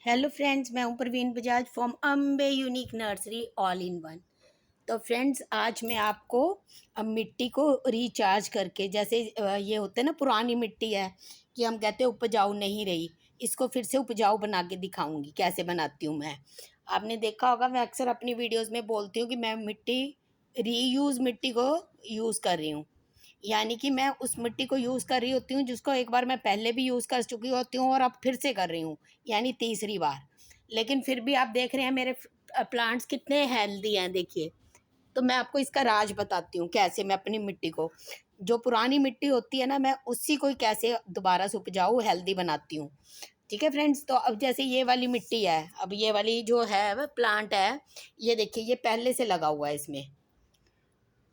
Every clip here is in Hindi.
हेलो फ्रेंड्स, मैं हूं Praveen Bajaj from Ambe unique nursery all in one. तो फ्रेंड्स, आज मैं आपको अब मिट्टी को रिचार्ज करके, जैसे ये होते हैं ना, पुरानी मिट्टी है कि हम कहते हैं उपजाऊ नहीं रही, इसको फिर से उपजाऊ बना के दिखाऊंगी कैसे बनाती हूँ मैं। आपने देखा होगा, मैं अक्सर अपनी वीडियोस में बोलती हूँ कि मैं रीयूज़ मिट्टी को यूज़ कर रही हूँ। यानी कि मैं उस मिट्टी को यूज़ कर रही होती हूँ जिसको एक बार मैं पहले भी यूज़ कर चुकी होती हूँ और अब फिर से कर रही हूँ, यानी तीसरी बार। लेकिन फिर भी आप देख रहे हैं मेरे प्लांट्स कितने हेल्दी हैं, देखिए। तो मैं आपको इसका राज बताती हूँ कैसे मैं अपनी मिट्टी को, जो पुरानी मिट्टी होती है ना, मैं उसी को ही कैसे दोबारा से उपजाऊ हेल्दी बनाती हूँ। ठीक है फ्रेंड्स, तो अब जैसे ये वाली मिट्टी है, अब ये वाली जो है वह प्लांट है, ये देखिए ये पहले से लगा हुआ है इसमें।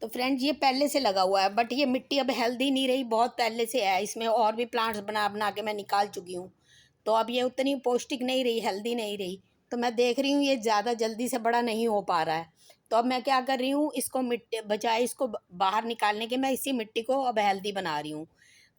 तो फ्रेंड्स, ये पहले से लगा हुआ है, बट ये मिट्टी अब हेल्दी नहीं रही, बहुत पहले से है इसमें, और भी प्लांट्स बना बना के मैं निकाल चुकी हूँ। तो अब ये उतनी पौष्टिक नहीं रही, हेल्दी नहीं रही। तो मैं देख रही हूँ ये ज़्यादा जल्दी से बड़ा नहीं हो पा रहा है। तो अब मैं क्या कर रही हूँ, इसको मिट्टी बजाय इसको बाहर निकालने के, मैं इसी मिट्टी को अब हेल्दी बना रही हूँ।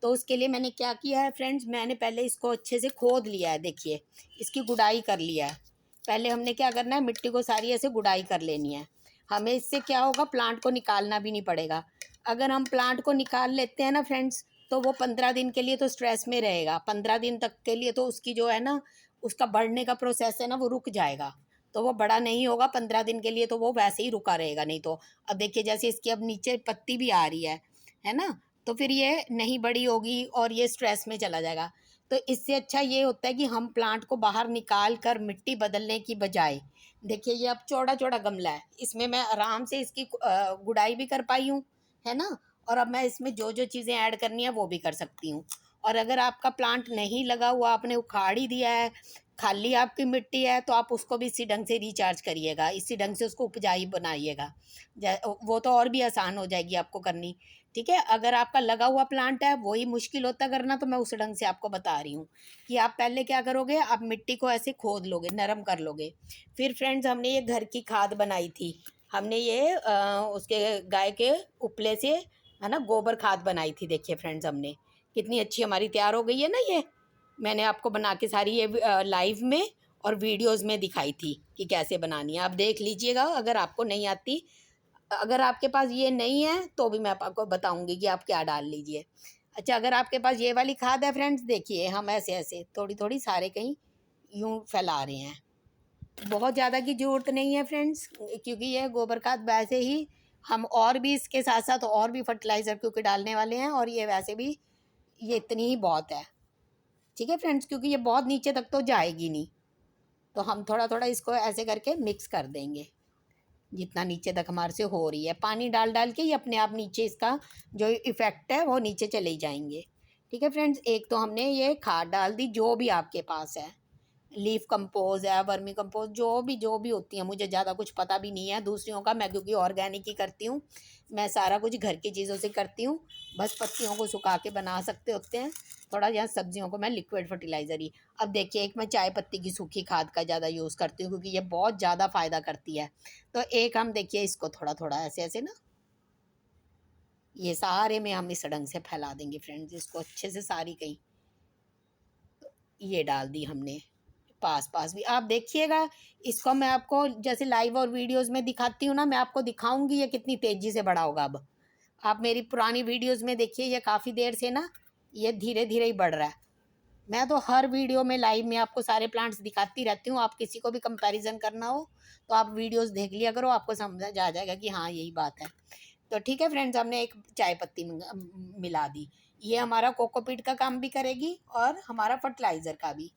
तो उसके लिए मैंने क्या किया है फ्रेंड्स, मैंने पहले इसको अच्छे से खोद लिया है, देखिए इसकी गुड़ाई कर लिया है। पहले हमने क्या करना है, मिट्टी को सारी ऐसे गुड़ाई कर लेनी है। हमें इससे क्या होगा, प्लांट को निकालना भी नहीं पड़ेगा। अगर हम प्लांट को निकाल लेते हैं ना फ्रेंड्स, तो वो 15 दिन के लिए तो स्ट्रेस में रहेगा, 15 दिन तक के लिए तो उसकी जो है ना, उसका बढ़ने का प्रोसेस है ना, वो रुक जाएगा। तो वो बड़ा नहीं होगा 15 दिन के लिए, तो वो वैसे ही रुका रहेगा। नहीं तो अब देखिए, जैसे इसकी अब नीचे पत्ती भी आ रही है ना, तो फिर ये नहीं बड़ी होगी और ये स्ट्रेस में चला जाएगा। तो इससे अच्छा ये होता है कि हम प्लांट को बाहर निकाल कर मिट्टी बदलने की बजाय, देखिए ये अब चौड़ा चौड़ा गमला है, इसमें मैं आराम से इसकी गुड़ाई भी कर पाई हूँ, है ना। और अब मैं इसमें जो जो चीज़ें ऐड करनी है वो भी कर सकती हूँ। और अगर आपका प्लांट नहीं लगा हुआ, आपने उखाड़ ही दिया है, खाली आपकी मिट्टी है, तो आप उसको भी इसी ढंग से रिचार्ज करिएगा, इसी ढंग से उसको उपजाऊ बनाइएगा। वो तो और भी आसान हो जाएगी आपको करनी। ठीक है, अगर आपका लगा हुआ प्लांट है वही मुश्किल होता करना, तो मैं उस ढंग से आपको बता रही हूँ कि आप पहले क्या करोगे, आप मिट्टी को ऐसे खोद लोगे, नरम कर लोगे। फिर फ्रेंड्स, हमने ये घर की खाद बनाई थी, हमने ये उसके गाय के उपले से, है ना, गोबर खाद बनाई थी। देखिए फ्रेंड्स, हमने कितनी अच्छी हमारी तैयार हो गई है ना ये। मैंने आपको बना के सारी ये लाइव में और वीडियोस में दिखाई थी कि कैसे बनानी है, आप देख लीजिएगा अगर आपको नहीं आती। अगर आपके पास ये नहीं है तो भी मैं आपको बताऊंगी कि आप क्या डाल लीजिए। अच्छा, अगर आपके पास ये वाली खाद है फ्रेंड्स, देखिए हम ऐसे ऐसे थोड़ी थोड़ी सारे कहीं यूं फैला रहे हैं। बहुत ज़्यादा की ज़रूरत नहीं है फ्रेंड्स, क्योंकि ये गोबर खाद वैसे ही, हम और भी इसके साथ साथ और भी फर्टिलाइज़र क्योंकि डालने वाले हैं, और ये वैसे भी ये इतनी ही बहुत है। ठीक है फ्रेंड्स, क्योंकि ये बहुत नीचे तक तो जाएगी नहीं, तो हम थोड़ा थोड़ा इसको ऐसे करके मिक्स कर देंगे। जितना नीचे तक हमारे से हो रही है, पानी डाल डाल के ये अपने आप नीचे, इसका जो इफ़ेक्ट है वो नीचे चले ही जाएंगे। ठीक है फ्रेंड्स, एक तो हमने ये खाद डाल दी, जो भी आपके पास है, लीफ कंपोज है, वर्मी कंपोज, जो भी होती है, मुझे ज़्यादा कुछ पता भी नहीं है दूसरियों का, मैं क्योंकि ऑर्गेनिक ही करती हूँ। मैं सारा कुछ घर की चीज़ों से करती हूँ, बस पत्तियों को सुखा के बना सकते होते हैं। थोड़ा यहाँ सब्जियों को मैं लिक्विड फर्टिलाइज़र ही, अब देखिए एक मैं चाय पत्ती की सूखी खाद का ज़्यादा यूज़ करती हूँ क्योंकि ये बहुत ज़्यादा फ़ायदा करती है। तो एक हम देखिए इसको थोड़ा थोड़ा ऐसे ऐसे ना, ये सारे में हम इस ढंग से फैला देंगे फ्रेंड्स, इसको अच्छे से सारी कहीं ये डाल दी हमने। पास पास भी आप देखिएगा, इसको मैं आपको जैसे लाइव और वीडियोस में दिखाती हूँ ना, मैं आपको दिखाऊंगी ये कितनी तेज़ी से बड़ा होगा। अब आप मेरी पुरानी वीडियोस में देखिए, ये काफ़ी देर से ना ये धीरे धीरे ही बढ़ रहा है। मैं तो हर वीडियो में लाइव में आपको सारे प्लांट्स दिखाती रहती हूँ, आप किसी को भी कंपैरिजन करना हो तो आप वीडियोस देख लिया करो, आपको समझ आ जाएगा कि हाँ यही बात है। तो ठीक है फ्रेंड्स, हमने एक चाय पत्ती मिला दी, ये हमारा कोकोपीट का काम भी करेगी और हमारा फर्टिलाइज़र का भी।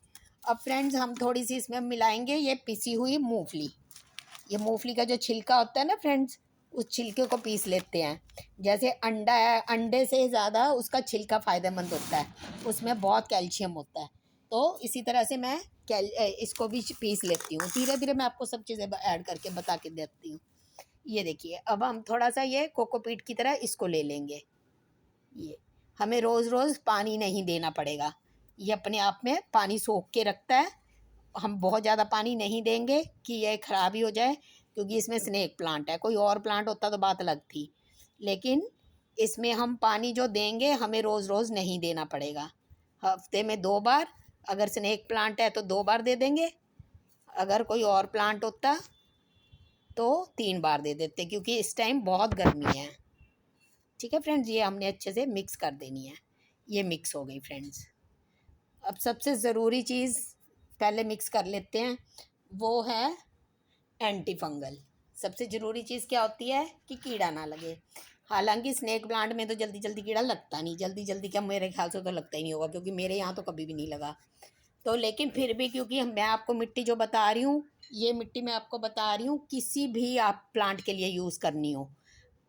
अब फ्रेंड्स, हम थोड़ी सी इसमें मिलाएंगे ये पिसी हुई मूंगफली। ये मूंगफली का जो छिलका होता है ना फ्रेंड्स, उस छिलके को पीस लेते हैं। जैसे अंडा है, अंडे से ज़्यादा उसका छिलका फ़ायदेमंद होता है, उसमें बहुत कैल्शियम होता है। तो इसी तरह से मैं इसको भी पीस लेती हूँ, धीरे धीरे मैं आपको सब चीज़ें ऐड करके बता के देती हूँ। ये देखिए, अब हम थोड़ा सा ये कोकोपीट की तरह इसको ले लेंगे। ये हमें रोज़ रोज़ पानी नहीं देना पड़ेगा, ये अपने आप में पानी सोख के रखता है। हम बहुत ज़्यादा पानी नहीं देंगे कि ये ख़राब ही हो जाए, क्योंकि इसमें स्नेक प्लांट है, कोई और प्लांट होता तो बात अलग थी। लेकिन इसमें हम पानी जो देंगे हमें रोज़ रोज़ नहीं देना पड़ेगा, हफ्ते में 2 बार। अगर स्नेक प्लांट है तो 2 बार दे देंगे, अगर कोई और प्लांट होता तो 3 बार दे देते, क्योंकि इस टाइम बहुत गर्मी है। ठीक है फ्रेंड्स, ये हमने अच्छे से मिक्स कर देनी है। ये मिक्स हो गई फ्रेंड्स। अब सबसे ज़रूरी चीज़ पहले मिक्स कर लेते हैं, वो है एंटी फंगल। सबसे ज़रूरी चीज़ क्या होती है कि कीड़ा ना लगे। हालांकि स्नेक प्लांट में तो जल्दी जल्दी कीड़ा लगता नहीं, जल्दी जल्दी क्या, मेरे ख्याल से तो लगता ही नहीं होगा, क्योंकि मेरे यहाँ तो कभी भी नहीं लगा। तो लेकिन फिर भी, क्योंकि मैं आपको मिट्टी जो बता रही हूँ, ये मिट्टी मैं आपको बता रही हूँ, किसी भी आप प्लांट के लिए यूज़ करनी हो,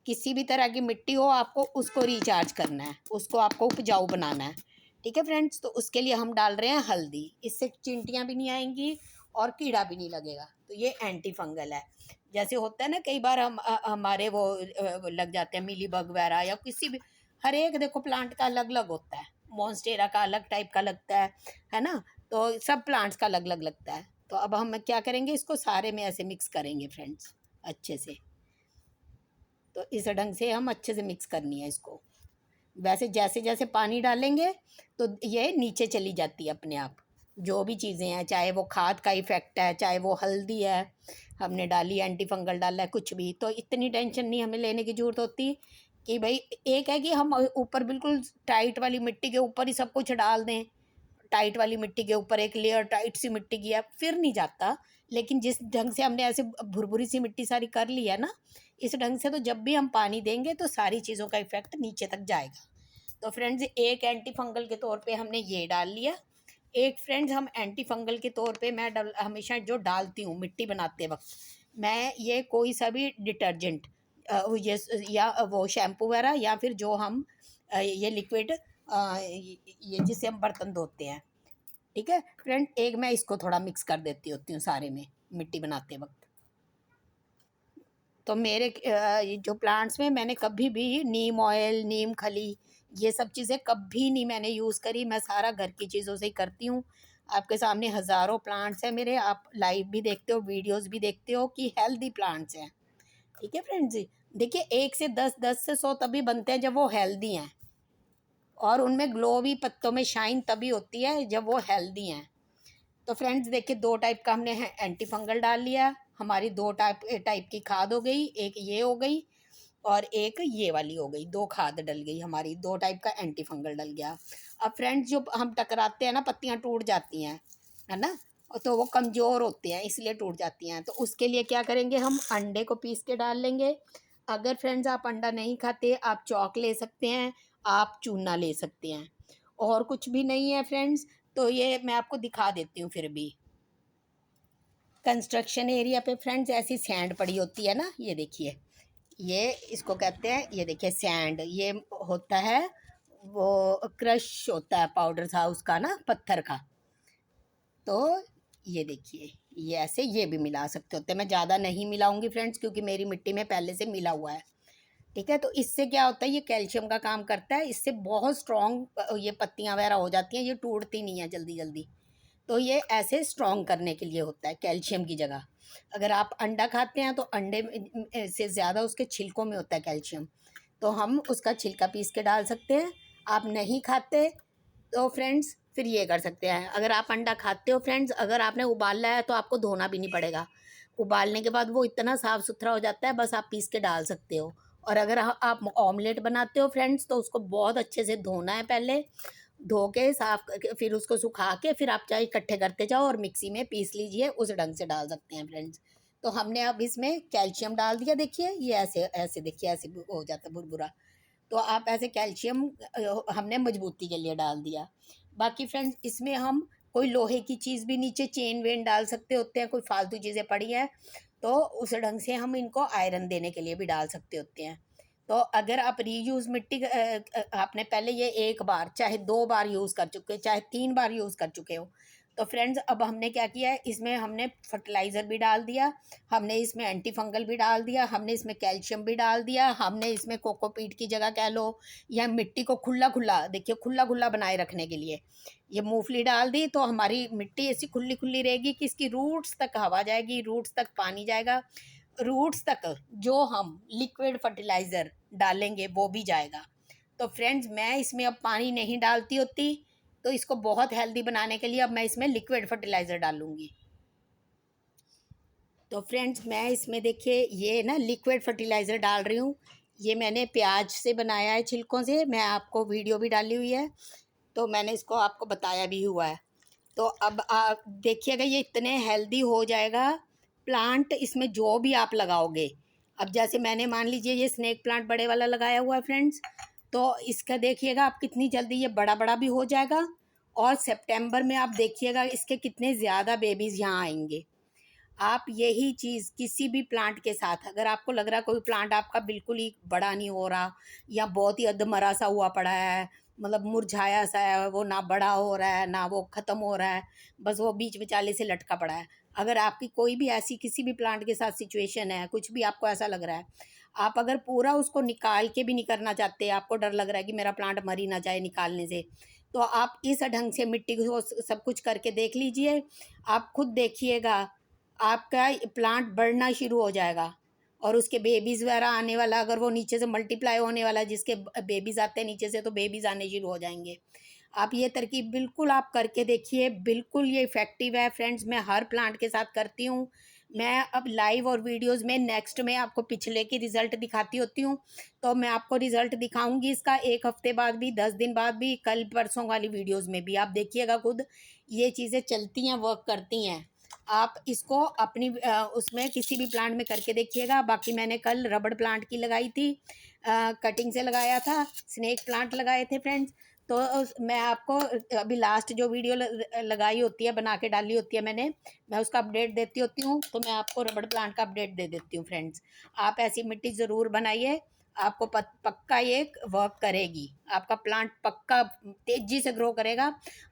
किसी भी तरह की मिट्टी हो, आपको उसको रिचार्ज करना है, उसको आपको उपजाऊ बनाना है। ठीक है फ्रेंड्स, तो उसके लिए हम डाल रहे हैं हल्दी। इससे चींटियाँ भी नहीं आएंगी और कीड़ा भी नहीं लगेगा। तो ये एंटी फंगल है। जैसे होता है ना, कई बार हमारे वो लग जाते हैं मीली बग वगैरह, या किसी भी, हर एक देखो प्लांट का अलग अलग होता है। मॉन्स्टेरा का अलग टाइप का लगता है ना। तो सब प्लांट्स का अलग अलग लगता है। तो अब हम क्या करेंगे, इसको सारे में ऐसे मिक्स करेंगे फ्रेंड्स अच्छे से। तो इस ढंग से हम अच्छे से मिक्स करनी है इसको। वैसे जैसे जैसे पानी डालेंगे तो ये नीचे चली जाती है अपने आप, जो भी चीज़ें हैं, चाहे वो खाद का इफ़ेक्ट है, चाहे वो हल्दी है हमने डाली, एंटी फंगल डाला है, कुछ भी। तो इतनी टेंशन नहीं हमें लेने की ज़रूरत होती कि भाई, एक है कि हम ऊपर बिल्कुल टाइट वाली मिट्टी के ऊपर ही सब कुछ डाल दें, टाइट वाली मिट्टी के ऊपर एक लेयर टाइट सी मिट्टी की है, फिर नहीं जाता। लेकिन जिस ढंग से हमने ऐसे भुरभुरी सी मिट्टी सारी कर ली है ना, इस ढंग से तो जब भी हम पानी देंगे तो सारी चीज़ों का इफेक्ट नीचे तक जाएगा। तो फ्रेंड्स, एक एंटी फंगल के तौर पे हमने ये डाल लिया। एक फ्रेंड्स, हम एंटी फंगल के तौर पे मैं हमेशा जो डालती हूँ मिट्टी बनाते वक्त, मैं ये कोई सा भी डिटर्जेंट, ये या वो शैम्पू वगैरह, या फिर जो हम ये लिक्विड, ये जिससे हम बर्तन धोते हैं। ठीक है फ्रेंड, एक मैं इसको थोड़ा मिक्स कर देती होती हूँ सारे में मिट्टी बनाते वक्त। तो मेरे ये जो प्लांट्स में मैंने कभी भी नीम ऑयल, नीम खली, ये सब चीज़ें कभी नहीं मैंने यूज़ करी। मैं सारा घर की चीज़ों से ही करती हूँ। आपके सामने हज़ारों प्लांट्स हैं मेरे, आप लाइव भी देखते हो, वीडियोस भी देखते हो कि हेल्दी प्लांट्स हैं। ठीक है फ्रेंड्स जी, देखिए 1 से 10, 10 से 100 तभी बनते हैं जब वो हेल्दी हैं, और उनमें ग्लो भी, पत्तों में शाइन तभी होती है जब वो हेल्दी हैं। तो फ्रेंड्स देखिए, 2 टाइप का हमने एंटी फंगल डाल लिया। हमारी 2 टाइप टाइप की खाद हो गई, एक ये हो गई और एक ये वाली हो गई। 2 खाद डल गई हमारी, 2 टाइप का एंटी फंगल डल गया। अब फ्रेंड्स, जो हम टकराते हैं ना, पत्तियां टूट जाती हैं, है ना, तो वो कमज़ोर होते हैं इसलिए टूट जाती हैं। तो उसके लिए क्या करेंगे, हम अंडे को पीस के डाल लेंगे। अगर फ्रेंड्स आप अंडा नहीं खाते, आप चॉक ले सकते हैं, आप चूना ले सकते हैं, और कुछ भी नहीं है फ्रेंड्स। तो ये मैं आपको दिखा देती हूँ। फिर भी कंस्ट्रक्शन एरिया पे फ्रेंड्स ऐसी सैंड पड़ी होती है ना, ये देखिए, ये इसको कहते हैं, ये देखिए सैंड, ये होता है वो क्रश होता है पाउडर था उसका ना, पत्थर का। तो ये देखिए, ये ऐसे ये भी मिला सकते होते हैं। मैं ज़्यादा नहीं मिलाऊंगी फ्रेंड्स, क्योंकि मेरी मिट्टी में पहले से मिला हुआ है। ठीक है, तो इससे क्या होता है, ये कैल्शियम का काम करता है, इससे बहुत स्ट्रॉन्ग ये पत्तियां वगैरह हो जाती हैं, ये टूटती नहीं है जल्दी जल्दी। तो ये ऐसे स्ट्रॉन्ग करने के लिए होता है कैल्शियम की जगह। अगर आप अंडा खाते हैं तो अंडे से ज़्यादा उसके छिलकों में होता है कैल्शियम, तो हम उसका छिलका पीस के डाल सकते हैं। आप नहीं खाते तो फ्रेंड्स फिर ये कर सकते हैं। अगर आप अंडा खाते हो फ्रेंड्स, अगर आपने उबाला है तो आपको धोना भी नहीं पड़ेगा। उबालने के बाद वो इतना साफ़ सुथरा हो जाता है, बस आप पीस के डाल सकते हो। और अगर आप ऑमलेट बनाते हो फ्रेंड्स, तो उसको बहुत अच्छे से धोना है पहले, धो के साफ करके फिर उसको सुखा के, फिर आप चाहे इकट्ठे करते जाओ और मिक्सी में पीस लीजिए, उस ढंग से डाल सकते हैं फ्रेंड्स। तो हमने अब इसमें कैल्शियम डाल दिया, देखिए ये ऐसे ऐसे, देखिए ऐसे हो जाता है भुरभुरा। तो आप ऐसे कैल्शियम हमने मजबूती के लिए डाल दिया। बाकी फ्रेंड्स, इसमें हम कोई लोहे की चीज़ भी नीचे चेन वेन डाल सकते होते हैं, कोई फालतू चीज़ें पड़ी हैं तो उस ढंग से हम इनको आयरन देने के लिए भी डाल सकते होते हैं। तो अगर आप रीयूज़ मिट्टी आपने पहले ये 1 बार चाहे 2 बार यूज़ कर चुके, चाहे 3 बार यूज़ कर चुके हो, तो फ्रेंड्स अब हमने क्या किया है, इसमें हमने फर्टिलाइज़र भी डाल दिया, हमने इसमें एंटी फंगल भी डाल दिया, हमने इसमें कैल्शियम भी डाल दिया, हमने इसमें कोकोपीट की जगह कह लो, या मिट्टी को खुला खुला, देखिए खुला खुला बनाए रखने के लिए ये मूंगफली डाल दी। तो हमारी मिट्टी ऐसी खुली खुली रहेगी कि इसकी रूट्स तक हवा जाएगी, रूट्स तक पानी जाएगा, रूट्स तक जो हम लिक्विड फर्टिलाइज़र डालेंगे वो भी जाएगा। तो फ्रेंड्स, मैं इसमें अब पानी नहीं डालती होती, तो इसको बहुत हेल्दी बनाने के लिए अब मैं इसमें लिक्विड फर्टिलाइज़र डालूंगी। तो फ्रेंड्स मैं इसमें देखिए ये ना लिक्विड फर्टिलाइज़र डाल रही हूँ। ये मैंने प्याज से बनाया है, छिलकों से। मैं आपको वीडियो भी डाली हुई है, तो मैंने इसको आपको बताया भी हुआ है। तो अब आप देखिएगा ये इतने हेल्दी हो जाएगा प्लांट, इसमें जो भी आप लगाओगे। अब जैसे मैंने मान लीजिए ये स्नेक प्लांट बड़े वाला लगाया हुआ है फ्रेंड्स, तो इसका देखिएगा आप कितनी जल्दी ये बड़ा बड़ा भी हो जाएगा। और सितंबर में आप देखिएगा इसके कितने ज़्यादा बेबीज़ यहाँ आएंगे। आप यही चीज़ किसी भी प्लांट के साथ, अगर आपको लग रहा है कोई प्लांट आपका बिल्कुल ही बड़ा नहीं हो रहा या बहुत ही अधमरा सा हुआ पड़ा है, मतलब मुरझाया सा है, वो ना बड़ा हो रहा है ना वो ख़त्म हो रहा है, बस वो बीच विचाले से लटका पड़ा है। अगर आपकी कोई भी ऐसी किसी भी प्लांट के साथ सिचुएशन है, कुछ भी आपको ऐसा लग रहा है, आप अगर पूरा उसको निकाल के भी नहीं करना चाहते, आपको डर लग रहा है कि मेरा प्लांट मर ही ना जाए निकालने से, तो आप इस ढंग से मिट्टी को सब कुछ करके देख लीजिए। आप खुद देखिएगा आपका प्लांट बढ़ना शुरू हो जाएगा। और उसके बेबीज़ वगैरह आने वाला, अगर वो नीचे से मल्टीप्लाई होने वाला है, जिसके बेबीज़ आते हैं नीचे से, तो बेबीज़ आने शुरू हो जाएंगे। आप ये तरकीब बिल्कुल आप करके देखिए, बिल्कुल ये इफ़ेक्टिव है फ्रेंड्स। मैं हर प्लांट के साथ करती हूँ। मैं अब लाइव और वीडियोस में नेक्स्ट में आपको पिछले की रिज़ल्ट दिखाती होती हूँ। तो मैं आपको रिज़ल्ट दिखाऊंगी इसका 1 हफ्ते बाद भी, 10 दिन बाद भी, कल परसों वाली वीडियोस में भी। आप देखिएगा खुद ये चीज़ें चलती हैं, वर्क करती हैं। आप इसको अपनी उसमें किसी भी प्लांट में करके देखिएगा। बाकी मैंने कल रबड़ प्लांट की लगाई थी, कटिंग से लगाया था, स्नेक प्लांट लगाए थे फ्रेंड्स। तो मैं आपको अभी लास्ट जो वीडियो लगाई होती है, बना के डाली होती है मैंने, मैं उसका अपडेट देती होती हूँ। तो मैं आपको रबड़ प्लांट का अपडेट दे देती हूँ फ्रेंड्स। आप ऐसी मिट्टी ज़रूर बनाइए, आपको पक्का ये वर्क करेगी। आपका प्लांट पक्का तेज़ी से ग्रो करेगा।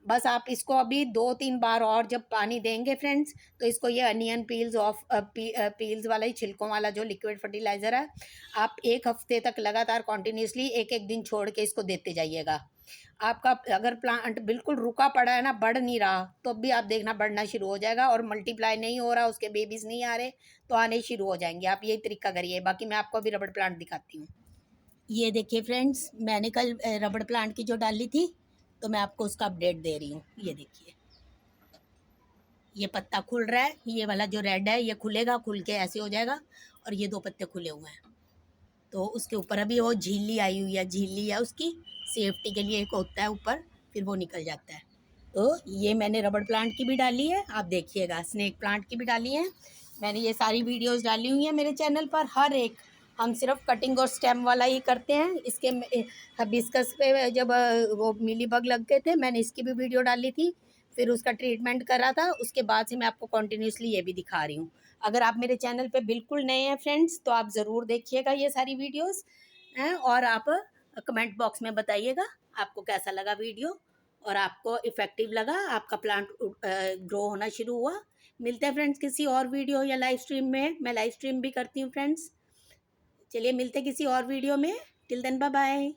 बस आप इसको अभी 2-3 बार और जब पानी देंगे फ्रेंड्स, तो इसको ये अनियन पील्स पील्स वाला ही छिलकों वाला जो लिक्विड फर्टिलाइज़र है, आप 1 हफ्ते तक लगातार कॉन्टिन्यूसली एक एक दिन छोड़ के इसको देते जाइएगा। आपका अगर प्लांट बिल्कुल रुका पड़ा है ना, बढ़ नहीं रहा, तो भी आप देखना बढ़ना शुरू हो जाएगा। और मल्टीप्लाई नहीं हो रहा, उसके बेबीज़ नहीं आ रहे, तो आने शुरू हो जाएंगे। आप यही तरीका करिए। बाकी मैं आपको अभी रबड़ प्लांट दिखाती हूँ। ये देखिए फ्रेंड्स, मैंने कल रबड़ प्लांट की जो डाली थी, तो मैं आपको उसका अपडेट दे रही हूँ। ये देखिए ये पत्ता खुल रहा है, ये वाला जो रेड है ये खुलेगा, खुल के ऐसे हो जाएगा। और ये 2 पत्ते खुले हुए हैं। तो उसके ऊपर अभी वो झिल्ली आई हुई है, झिल्ली है उसकी सेफ्टी के लिए, एक होता है ऊपर, फिर वो निकल जाता है। तो ये मैंने रबड़ प्लांट की भी डाली है, आप देखिएगा स्नेक प्लांट की भी डाली है। मैंने ये सारी वीडियोस डाली हुई हैं मेरे चैनल पर, हर एक। हम सिर्फ कटिंग और स्टेम वाला ही करते हैं। इसके हिबिस्कस पे जब वो मिली बग लग गए थे, मैंने इसकी भी वीडियो डाली थी, फिर उसका ट्रीटमेंट करा था। उसके बाद से मैं आपको कंटिन्यूसली ये भी दिखा रही हूँ। अगर आप मेरे चैनल पे बिल्कुल नए हैं फ्रेंड्स, तो आप ज़रूर देखिएगा ये सारी वीडियोस हैं। और आप कमेंट बॉक्स में बताइएगा आपको कैसा लगा वीडियो, और आपको इफ़ेक्टिव लगा, आपका प्लांट ग्रो होना शुरू हुआ। मिलते हैं फ्रेंड्स किसी और वीडियो या लाइव स्ट्रीम में। मैं लाइव स्ट्रीम भी करती हूँ फ्रेंड्स। चलिए मिलते हैं किसी और वीडियो में। Till then bye bye.